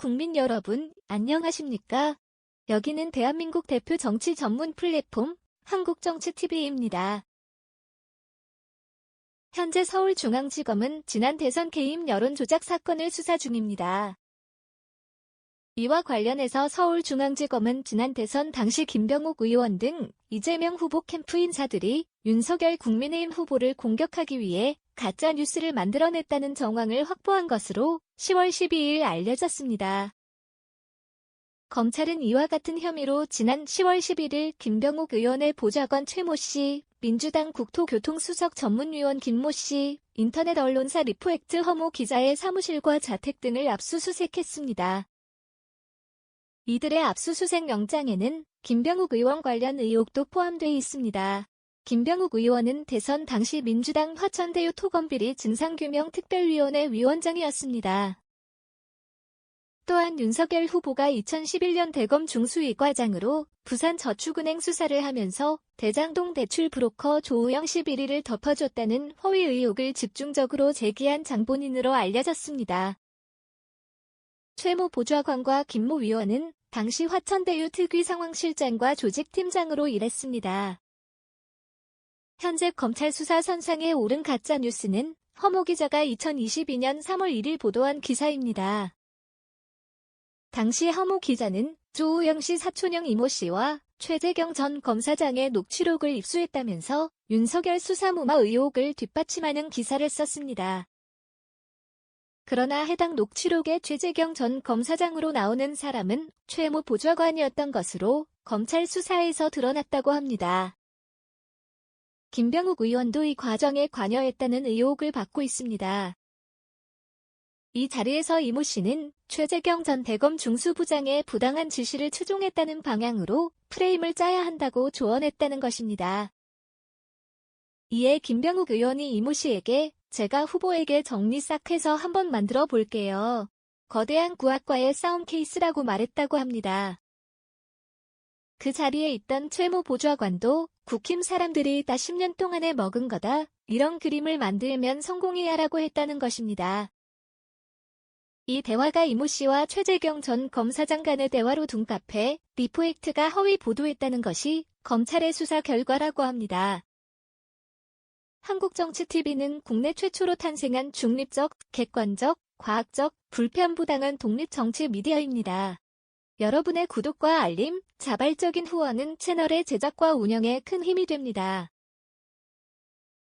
국민 여러분, 안녕하십니까? 여기는 대한민국 대표 정치 전문 플랫폼 한국정치TV입니다. 현재 서울중앙지검은 지난 대선 개입 여론조작 사건을 수사 중입니다. 이와 관련해서 서울중앙지검은 지난 대선 당시 김병욱 의원 등 이재명 후보 캠프 인사들이 윤석열 국민의힘 후보를 공격하기 위해 가짜뉴스를 만들어냈다는 정황을 확보한 것으로 10월 12일 알려졌습니다. 검찰은 이와 같은 혐의로 지난 10월 11일 김병욱 의원의 보좌관 최모 씨, 민주당 국토교통수석 전문위원 김모 씨, 인터넷 언론사 리포액트 허모 기자의 사무실과 자택 등을 압수수색했습니다. 이들의 압수수색 영장에는 김병욱 의원 관련 의혹도 포함되어 있습니다. 김병욱 의원은 대선 당시 민주당 화천대유 토건비리 진상규명특별위원회 위원장이었습니다. 또한 윤석열 후보가 2011년 대검 중수위과장으로 부산저축은행 수사를 하면서 대장동 대출 브로커 조우영 씨 비리를 덮어줬다는 허위 의혹을 집중적으로 제기한 장본인으로 알려졌습니다. 최모 보좌관과 김모 위원은 당시 화천대유 특위상황실장과 조직팀장으로 일했습니다. 현재 검찰 수사 선상에 오른 가짜뉴스는 허모 기자가 2022년 3월 1일 보도한 기사입니다. 당시 허모 기자는 조우영 씨 사촌형 이모 씨와 최재경 전 검사장의 녹취록을 입수했다면서 윤석열 수사 무마 의혹을 뒷받침하는 기사를 썼습니다. 그러나 해당 녹취록의 최재경 전 검사장으로 나오는 사람은 최모 보좌관이었던 것으로 검찰 수사에서 드러났다고 합니다. 김병욱 의원도 이 과정에 관여했다는 의혹을 받고 있습니다. 이 자리에서 이모 씨는 최재경 전 대검 중수부장의 부당한 지시를 추종했다는 방향으로 프레임을 짜야 한다고 조언했다는 것입니다. 이에 김병욱 의원이 이모 씨에게 제가 후보에게 정리 싹 해서 한번 만들어 볼게요. 거대한 구악과의 싸움 케이스라고 말했다고 합니다. 그 자리에 있던 최모 보좌관도 국힘 사람들이 다 10년 동안에 먹은 거다. 이런 그림을 만들면 성공해야라고 했다는 것입니다. 이 대화가 이모 씨와 최재경 전 검사장 간의 대화로 둔갑해 리포액트가 허위 보도했다는 것이 검찰의 수사 결과라고 합니다. 한국정치TV는 국내 최초로 탄생한 중립적, 객관적, 과학적, 불편부당한 독립정치 미디어입니다. 여러분의 구독과 알림, 자발적인 후원은 채널의 제작과 운영에 큰 힘이 됩니다.